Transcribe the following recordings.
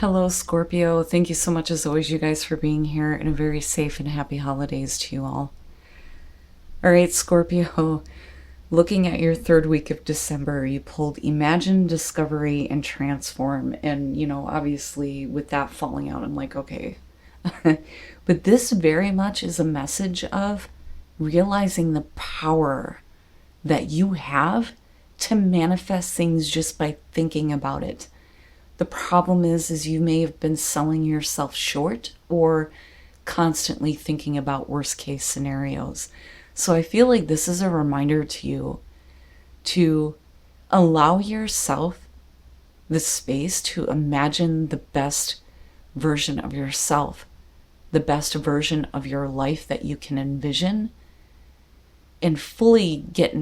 Hello, Scorpio. Thank you so much, as always, you guys, for being here, and a very safe and happy holidays to you all. All right, Scorpio, looking at your third week of December, you pulled Imagine, Discovery, and Transform. And, obviously, with that falling out, I'm like, okay. But this very much is a message of realizing the power that you have to manifest things just by thinking about it. The problem is you may have been selling yourself short or constantly thinking about worst case scenarios. So I feel like this is a reminder to you to allow yourself the space to imagine the best version of yourself, the best version of your life that you can envision, and fully get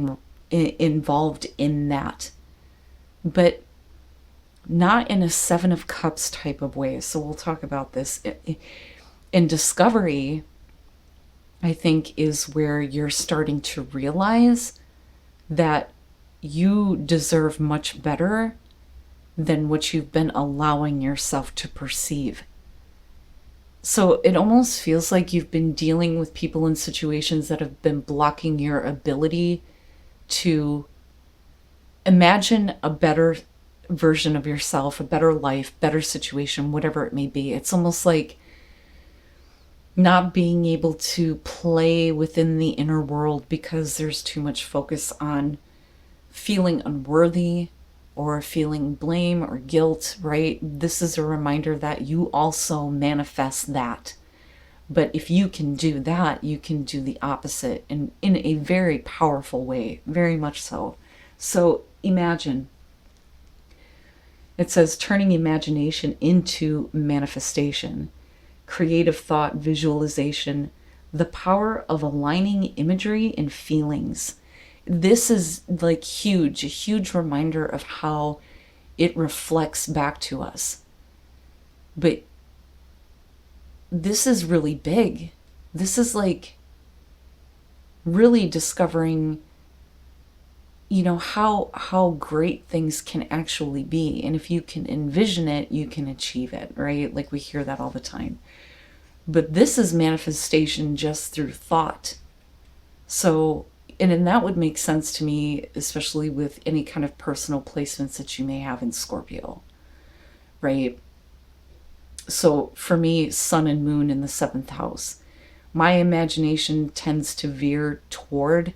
involved in that. But not in a Seven of Cups type of way. So we'll talk about this. In Discovery, I think, is where you're starting to realize that you deserve much better than what you've been allowing yourself to perceive. So it almost feels like you've been dealing with people in situations that have been blocking your ability to imagine a better version of yourself, a better life, better situation, whatever it may be. It's almost like not being able to play within the inner world because there's too much focus on feeling unworthy or feeling blame or guilt, right? This is a reminder that you also manifest that. But if you can do that, you can do the opposite in a very powerful way, very much so. So imagine. It says turning imagination into manifestation, creative thought, visualization, the power of aligning imagery and feelings. This is like huge, a huge reminder of how it reflects back to us. But this is really big. This is like really discovering how great things can actually be. And if you can envision it, you can achieve it, right? Like we hear that all the time. But this is manifestation just through thought. So, and that would make sense to me, especially with any kind of personal placements that you may have in Scorpio, right? So for me, sun and moon in the 7th house, my imagination tends to veer toward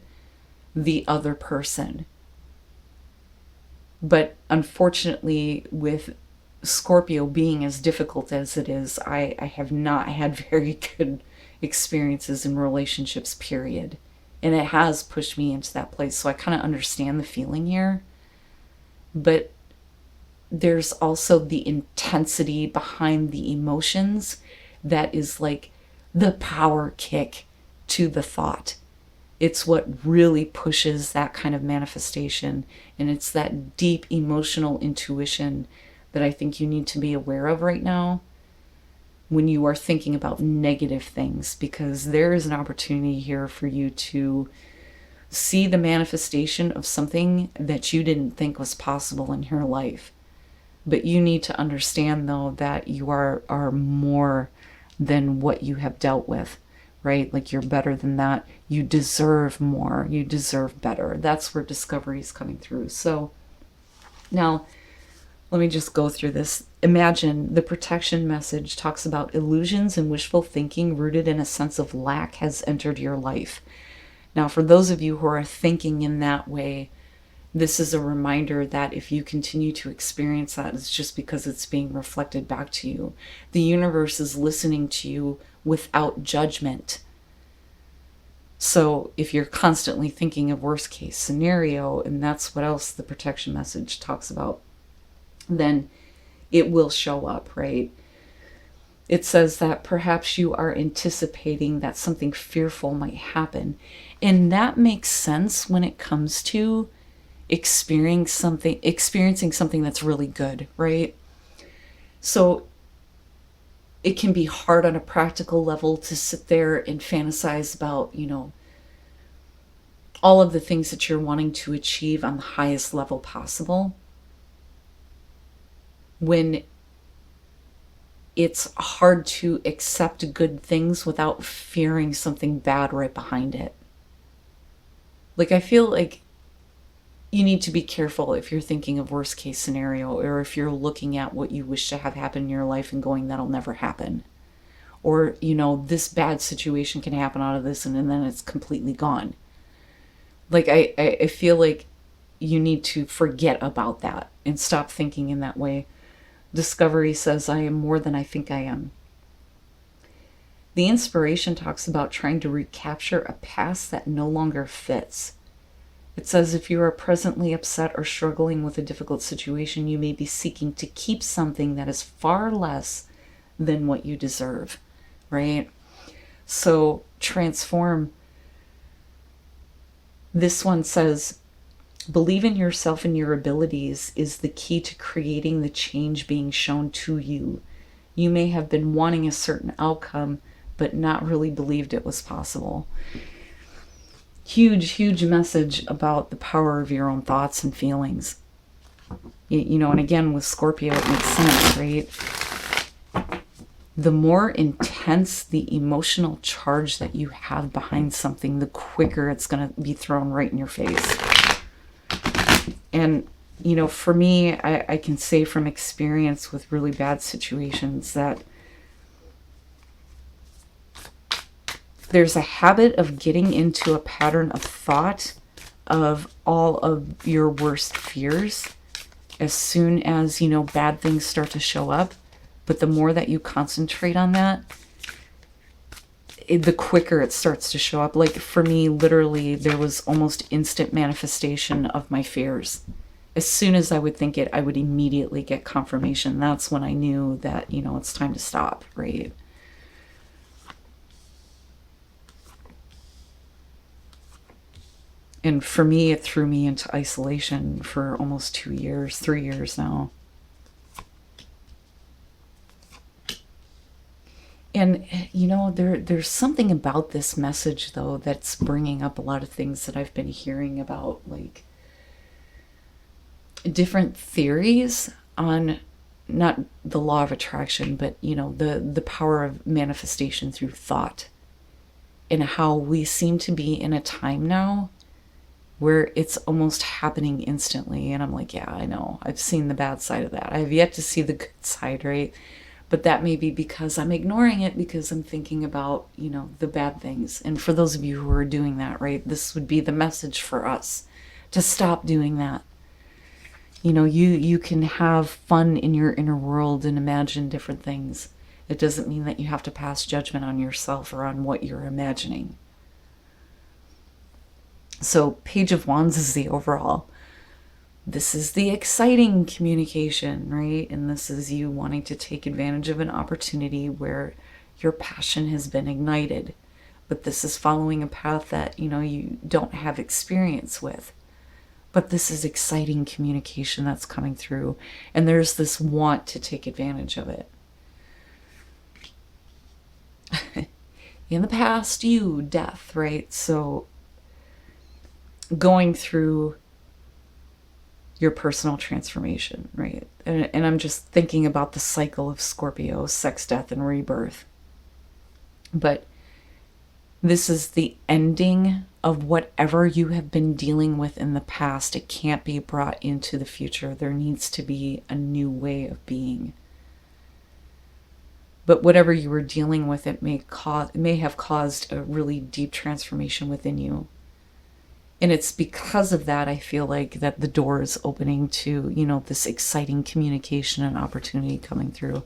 the other person. But unfortunately, with Scorpio being as difficult as it is, I have not had very good experiences in relationships, period. And it has pushed me into that place. So I kind of understand the feeling here. But there's also the intensity behind the emotions that is like the power kick to the thought. It's what really pushes that kind of manifestation. And it's that deep emotional intuition that I think you need to be aware of right now when you are thinking about negative things, because there is an opportunity here for you to see the manifestation of something that you didn't think was possible in your life. But you need to understand, though, that you are more than what you have dealt with. Right? Like you're better than that. You deserve more. You deserve better. That's where discovery is coming through. So now let me just go through this. Imagine, the protection message talks about illusions and wishful thinking rooted in a sense of lack has entered your life. Now, for those of you who are thinking in that way, this is a reminder that if you continue to experience that, it's just because it's being reflected back to you. The universe is listening to you without judgment. So if you're constantly thinking of worst case scenario, and that's what else the protection message talks about, then it will show up, right? It says that perhaps you are anticipating that something fearful might happen. And that makes sense when it comes to experiencing something that's really good, right? So it can be hard on a practical level to sit there and fantasize about, all of the things that you're wanting to achieve on the highest level possible, when it's hard to accept good things without fearing something bad right behind it. Like, I feel like you need to be careful if you're thinking of worst case scenario, or if you're looking at what you wish to have happen in your life and going, that'll never happen. Or, you know, this bad situation can happen out of this and then it's completely gone. Like, I feel like you need to forget about that and stop thinking in that way. Discovery says, I am more than I think I am. The inspiration talks about trying to recapture a past that no longer fits. It says if you are presently upset or struggling with a difficult situation, you may be seeking to keep something that is far less than what you deserve, right? So transform. This one says, believe in yourself and your abilities is the key to creating the change being shown to you. You may have been wanting a certain outcome, but not really believed it was possible. Huge, huge message about the power of your own thoughts and feelings. You know, and again, with Scorpio, it makes sense, right? The more intense the emotional charge that you have behind something, the quicker it's going to be thrown right in your face. And, you know, for me, I can say from experience with really bad situations that there's a habit of getting into a pattern of thought of all of your worst fears as soon as, you know, bad things start to show up. But the more that you concentrate on that, the quicker it starts to show up. Like for me, literally, there was almost instant manifestation of my fears. As soon as I would think it, I would immediately get confirmation. That's when I knew that, you know, it's time to stop, right? And for me, it threw me into isolation for almost 2 years, 3 years now. And, you know, there's something about this message, though, that's bringing up a lot of things that I've been hearing about, like different theories on not the law of attraction, but, you know, the power of manifestation through thought, and how we seem to be in a time now where it's almost happening instantly. And I'm like, yeah, I know. I've seen the bad side of that. I have yet to see the good side, right? But that may be because I'm ignoring it because I'm thinking about, you know, the bad things. And for those of you who are doing that, right, this would be the message for us to stop doing that. You know, you can have fun in your inner world and imagine different things. It doesn't mean that you have to pass judgment on yourself or on what you're imagining. So Page of Wands is the overall. This is the exciting communication, right? And this is you wanting to take advantage of an opportunity where your passion has been ignited. But this is following a path that, you know, you don't have experience with. But this is exciting communication that's coming through. And there's this want to take advantage of it. In the past, you, death, right? So going through your personal transformation, right? And I'm just thinking about the cycle of Scorpio, sex, death, and rebirth. But this is the ending of whatever you have been dealing with in the past. It can't be brought into the future. There needs to be a new way of being. But whatever you were dealing with, it may have caused a really deep transformation within you. And it's because of that, I feel like, that the door is opening to, you know, this exciting communication and opportunity coming through.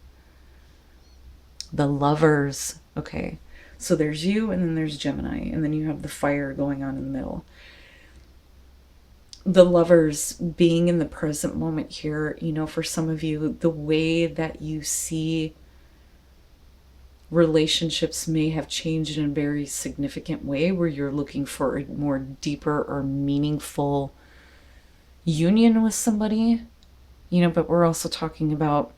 The Lovers. Okay. So there's you, and then there's Gemini, and then you have the fire going on in the middle. The Lovers, being in the present moment here, you know, for some of you, the way that you see relationships may have changed in a very significant way, where you're looking for a more deeper or meaningful union with somebody, you know, but we're also talking about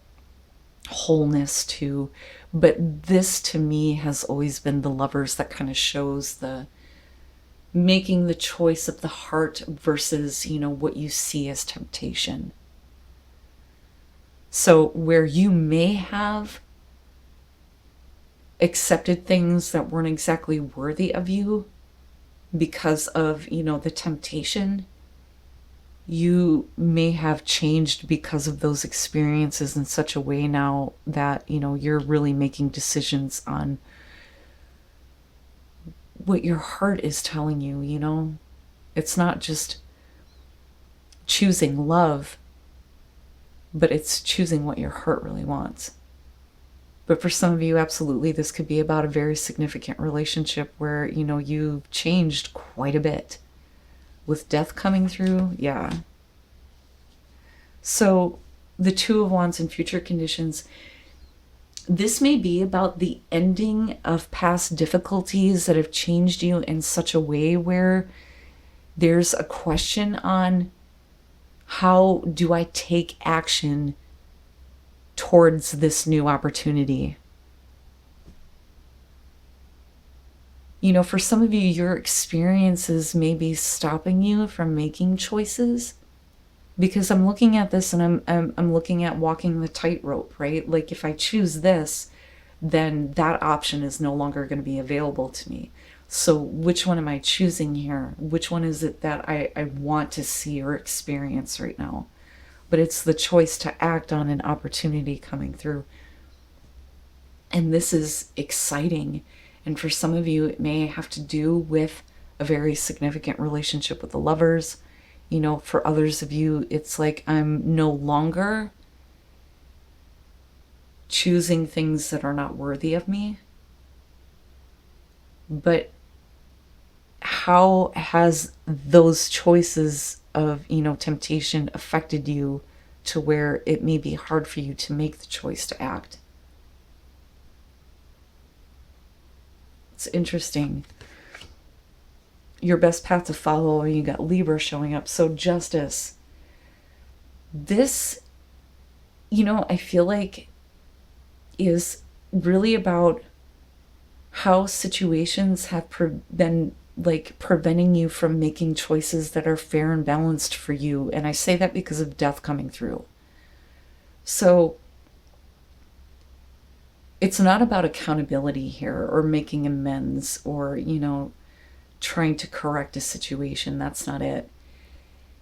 wholeness too. But this to me has always been the Lovers that kind of shows the making the choice of the heart versus, you know, what you see as temptation. So where you may have accepted things that weren't exactly worthy of you because of, the temptation. You may have changed because of those experiences in such a way now that, you're really making decisions on what your heart is telling you. It's not just choosing love, but it's choosing what your heart really wants. But for some of you, absolutely, this could be about a very significant relationship where, you've changed quite a bit. With death coming through, yeah. So the Two of Wands in future conditions, this may be about the ending of past difficulties that have changed you in such a way where there's a question on, how do I take action towards this new opportunity? For some of you, your experiences may be stopping you from making choices, because I'm looking at this and I'm looking at walking the tightrope, right? Like, if I choose this, then that option is no longer going to be available to me. So which one am I choosing here? Which one is it that I want to see or experience right now? But it's the choice to act on an opportunity coming through. And this is exciting. And for some of you, it may have to do with a very significant relationship with the lovers. For others of you, it's like, I'm no longer choosing things that are not worthy of me. But how has those choices of, temptation affected you to where it may be hard for you to make the choice to act? It's interesting. Your best path to follow, you got Libra showing up. So justice. This, I feel like is really about how situations have been like preventing you from making choices that are fair and balanced for you. And I say that because of death coming through. So it's not about accountability here or making amends or, trying to correct a situation. That's not it.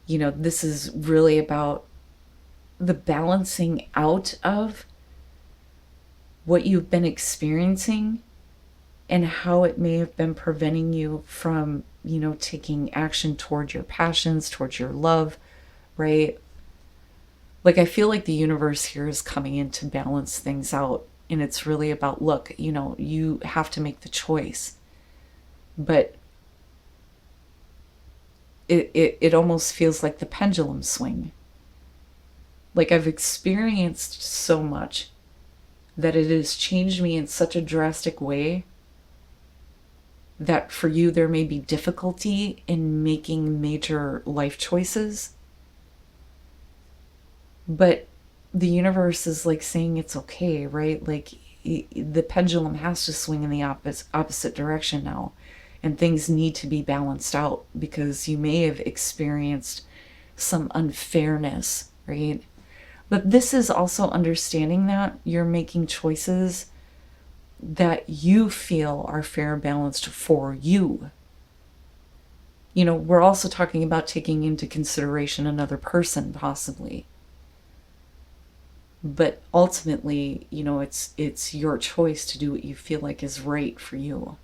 This is really about the balancing out of what you've been experiencing and how it may have been preventing you from, taking action toward your passions, towards your love, right? Like, I feel like the universe here is coming in to balance things out. And it's really about, look, you have to make the choice. But it almost feels like the pendulum swing. Like, I've experienced so much that it has changed me in such a drastic way that for you, there may be difficulty in making major life choices. But the universe is like saying it's okay, right? Like, the pendulum has to swing in the opposite direction now. And things need to be balanced out because you may have experienced some unfairness, right? But this is also understanding that you're making choices that you feel are fair and balanced for you. We're also talking about taking into consideration another person, possibly. But ultimately, it's your choice to do what you feel like is right for you.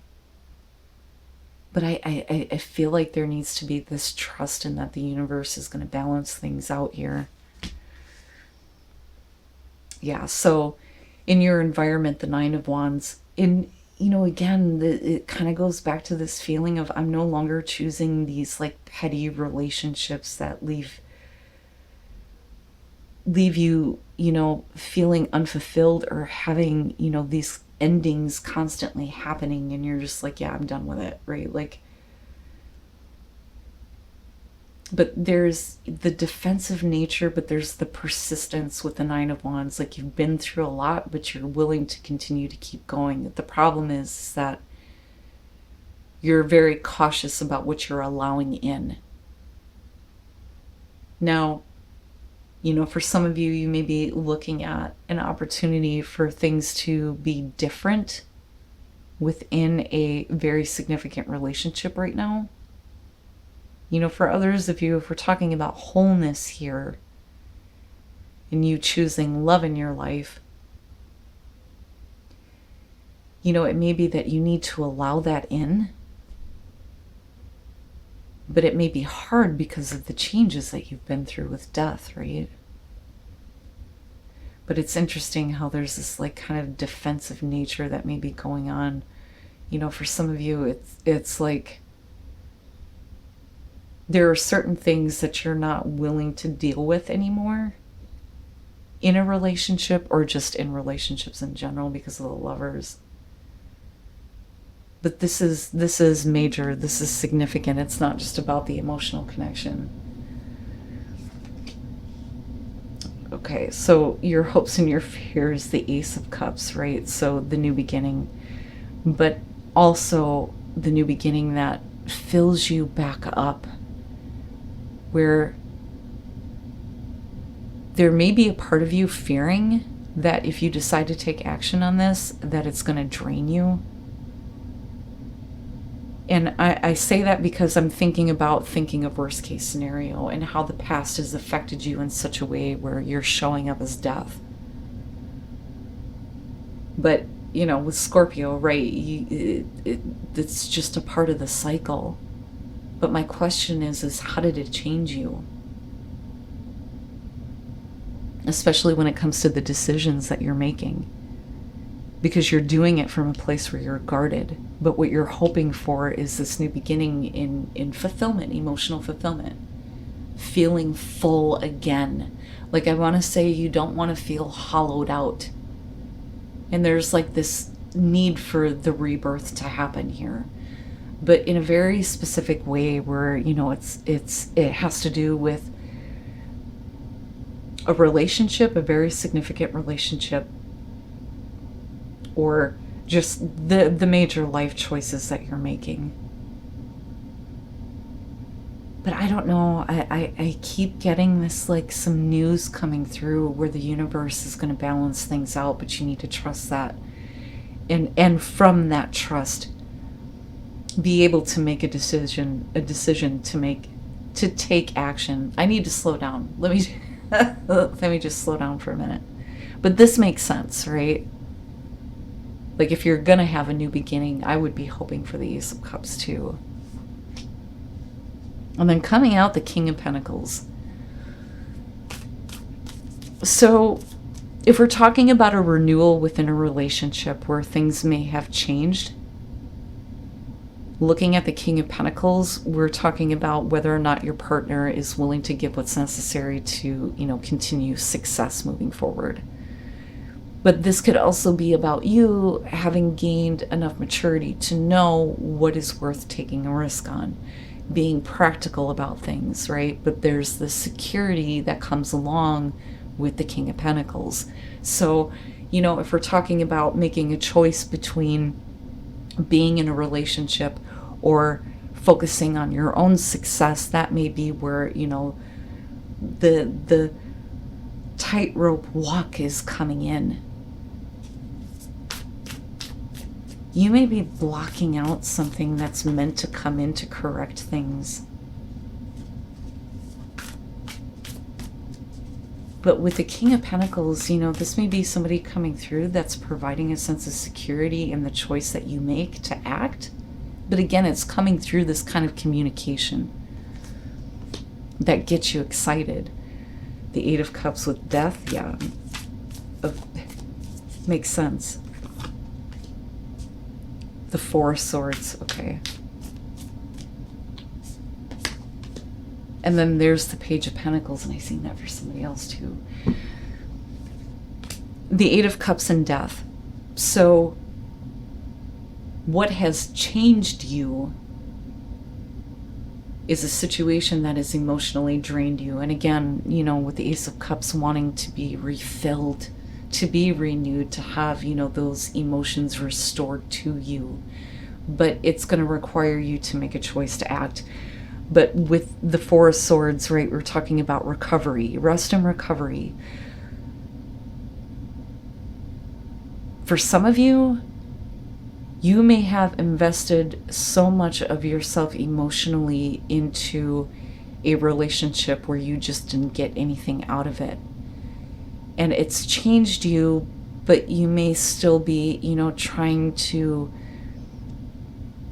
But I feel like there needs to be this trust in that the universe is going to balance things out here. Yeah, so in your environment, the Nine of Wands, again, it kind of goes back to this feeling of, I'm no longer choosing these like petty relationships that leave you, feeling unfulfilled or having, these endings constantly happening, and you're just like, yeah, I'm done with it, right? Like, but there's the defensive nature, but there's the persistence with the Nine of Wands. Like, you've been through a lot, but you're willing to continue to keep going. The problem is that you're very cautious about what you're allowing in. Now, for some of you, you may be looking at an opportunity for things to be different within a very significant relationship right now. You know, for others of you, if we're talking about wholeness here and you choosing love in your life, you know, it may be that you need to allow that in, but it may be hard because of the changes that you've been through with death, right? But it's interesting how there's this like kind of defensive nature that may be going on. You know, for some of you, it's like there are certain things that you're not willing to deal with anymore in a relationship, or just in relationships in general, because of the Lovers. But this is major. This is significant. It's not just about the emotional connection. Okay, so your hopes and your fears, the Ace of Cups, right? So the new beginning, but also the new beginning that fills you back up, where there may be a part of you fearing that if you decide to take action on this, that it's going to drain you. And I say that because I'm thinking of worst case scenario and how the past has affected you in such a way where you're showing up as death. But, you know, with Scorpio, right, it's just a part of the cycle. But my question is how did it change you? Especially when it comes to the decisions that you're making. Because you're doing it from a place where you're guarded. But what you're hoping for is this new beginning in fulfillment, emotional fulfillment. Feeling full again. Like, I want to say you don't want to feel hollowed out. And there's like this need for the rebirth to happen here. But in a very specific way where, you know, it has to do with a relationship, a very significant relationship, or just the major life choices that you're making. But I don't know, I keep getting this, like, some news coming through where the universe is going to balance things out, but you need to trust that. And from that trust, be able to make a decision to take action. I need to slow down. Let me just slow down for a minute. But this makes sense, right? Like, if you're going to have a new beginning, I would be hoping for the Ace of Cups too. And then coming out, the King of Pentacles. So, if we're talking about a renewal within a relationship where things may have changed, looking at the King of Pentacles, we're talking about whether or not your partner is willing to give what's necessary to, you know, continue success moving forward. But this could also be about you having gained enough maturity to know what is worth taking a risk on, being practical about things, right? But there's the security that comes along with the King of Pentacles. So, you know, if we're talking about making a choice between being in a relationship or focusing on your own success, that may be where, you know, the tightrope walk is coming in. You may be blocking out something that's meant to come in to correct things. But with the King of Pentacles, you know, this may be somebody coming through that's providing a sense of security in the choice that you make to act. But again, it's coming through this kind of communication that gets you excited. The Eight of Cups with death, yeah, makes sense. The Four of Swords, okay. And then there's the Page of Pentacles, and I've seen that for somebody else too. The Eight of Cups and death. So, what has changed you is a situation that has emotionally drained you. And again, you know, with the Ace of Cups wanting to be refilled, to be renewed, to have, you know, those emotions restored to you. But it's going to require you to make a choice to act. But with the Four of Swords, right, we're talking about recovery, rest and recovery. For some of you, You may have invested so much of yourself emotionally into a relationship where you just didn't get anything out of it. And it's changed you, but you may still be, trying to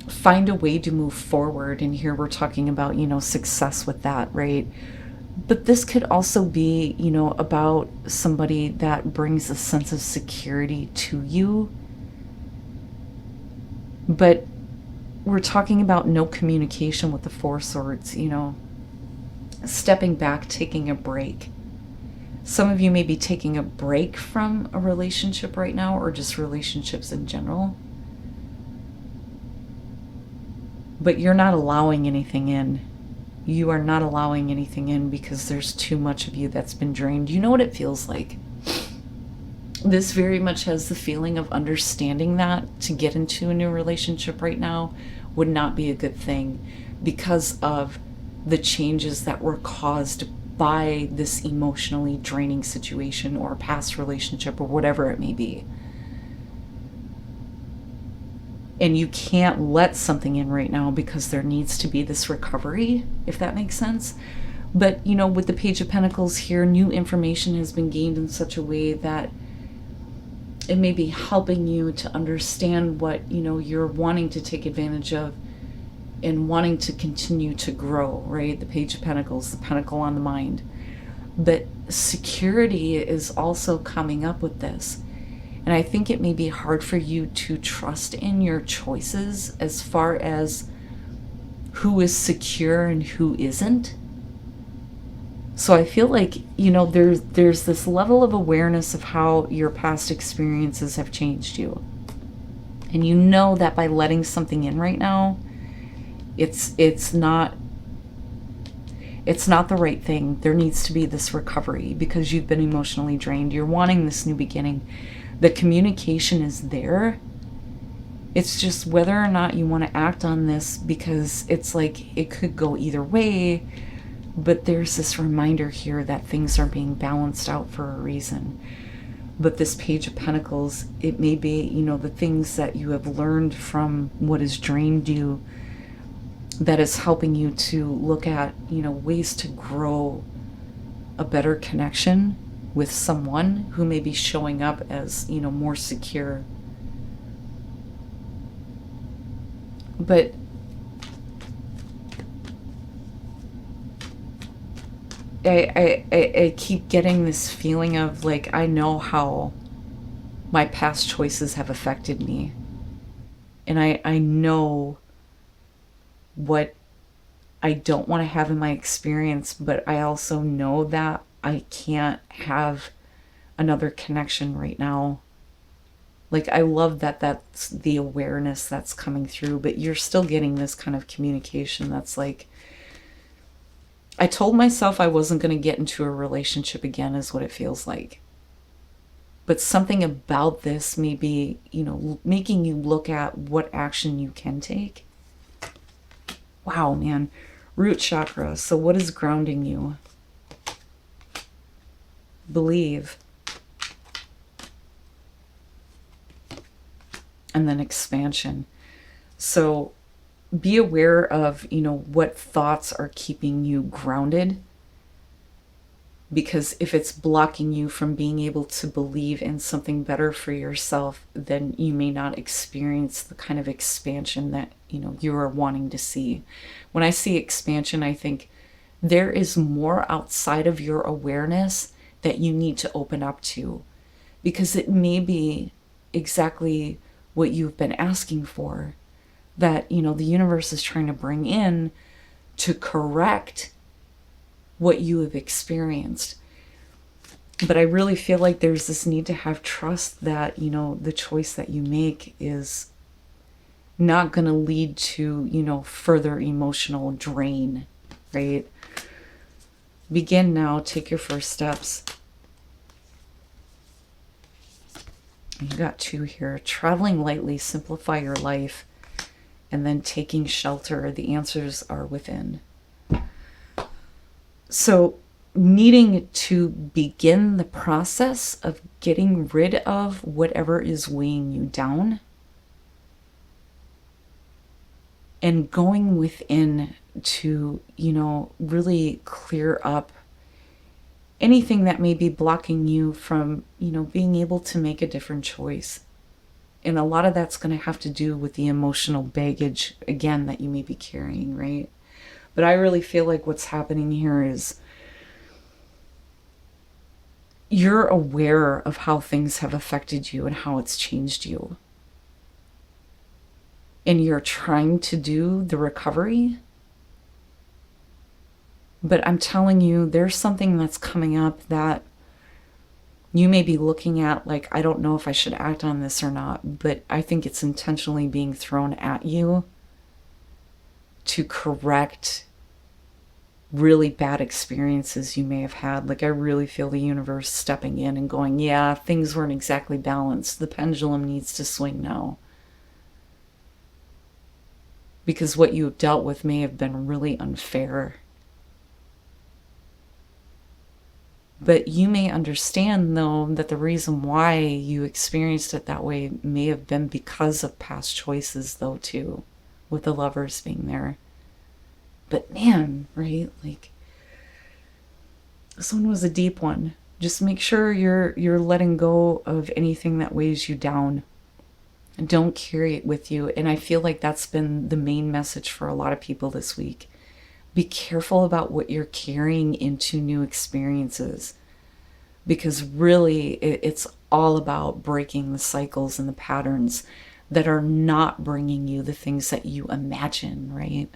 find a way to move forward. And here we're talking about, success with that, right? But this could also be, about somebody that brings a sense of security to you. But we're talking about no communication with the Four Swords, stepping back, taking a break. Some of you may be taking a break from a relationship right now, or just relationships in general. But you're not allowing anything in. You are not allowing anything in because there's too much of you that's been drained. You know what it feels like? This very much has the feeling of understanding that to get into a new relationship right now would not be a good thing because of the changes that were caused by this emotionally draining situation or past relationship or whatever it may be. And you can't let something in right now because there needs to be this recovery, if that makes sense. But, with the Page of Pentacles here, new information has been gained in such a way that it may be helping you to understand what, you're wanting to take advantage of and wanting to continue to grow, right? The Page of Pentacles, the pentacle on the mind. But security is also coming up with this. And I think it may be hard for you to trust in your choices as far as who is secure and who isn't. So I feel like, there's this level of awareness of how your past experiences have changed you. And you know that by letting something in right now, it's not the right thing. There needs to be this recovery because you've been emotionally drained. You're wanting this new beginning. The communication is there. It's just whether or not you want to act on this, because it's like it could go either way. But there's this reminder here that things are being balanced out for a reason. But this Page of Pentacles, it may be, the things that you have learned from what has drained you that is helping you to look at, ways to grow a better connection with someone who may be showing up as, more secure. But I keep getting this feeling of like, I know how my past choices have affected me. And I know what I don't want to have in my experience, but I also know that I can't have another connection right now. Like, I love that that's the awareness that's coming through, but you're still getting this kind of communication that's like, I told myself I wasn't going to get into a relationship again, is what it feels like. But something about this may be, making you look at what action you can take. Wow, man. Root chakra. So what is grounding you? Believe. And then expansion. So be aware of, what thoughts are keeping you grounded. Because if it's blocking you from being able to believe in something better for yourself, then you may not experience the kind of expansion that, you are wanting to see. When I see expansion, I think there is more outside of your awareness that you need to open up to. Because it may be exactly what you've been asking for. That, the universe is trying to bring in to correct what you have experienced. But I really feel like there's this need to have trust that, the choice that you make is not going to lead to, further emotional drain, right? Begin now. Take your first steps. You got 2 here. Traveling lightly, simplify your life, and then taking shelter. The answers are within. So needing to begin the process of getting rid of whatever is weighing you down. and going within to, really clear up anything that may be blocking you from, being able to make a different choice. And a lot of that's going to have to do with the emotional baggage, again, that you may be carrying, right? But I really feel like what's happening here is you're aware of how things have affected you and how it's changed you. And you're trying to do the recovery. But I'm telling you, there's something that's coming up that you may be looking at like, I don't know if I should act on this or not, but I think it's intentionally being thrown at you to correct really bad experiences you may have had. Like, I really feel the universe stepping in and going, yeah, things weren't exactly balanced. The pendulum needs to swing now. Because what you have dealt with may have been really unfair. But you may understand, though, that the reason why you experienced it that way may have been because of past choices, though, too, with the Lovers being there. But man, right? Like, this one was a deep one. Just make sure you're letting go of anything that weighs you down. And don't carry it with you. And I feel like that's been the main message for a lot of people this week. Be careful about what you're carrying into new experiences, because really it's all about breaking the cycles and the patterns that are not bringing you the things that you imagine, right?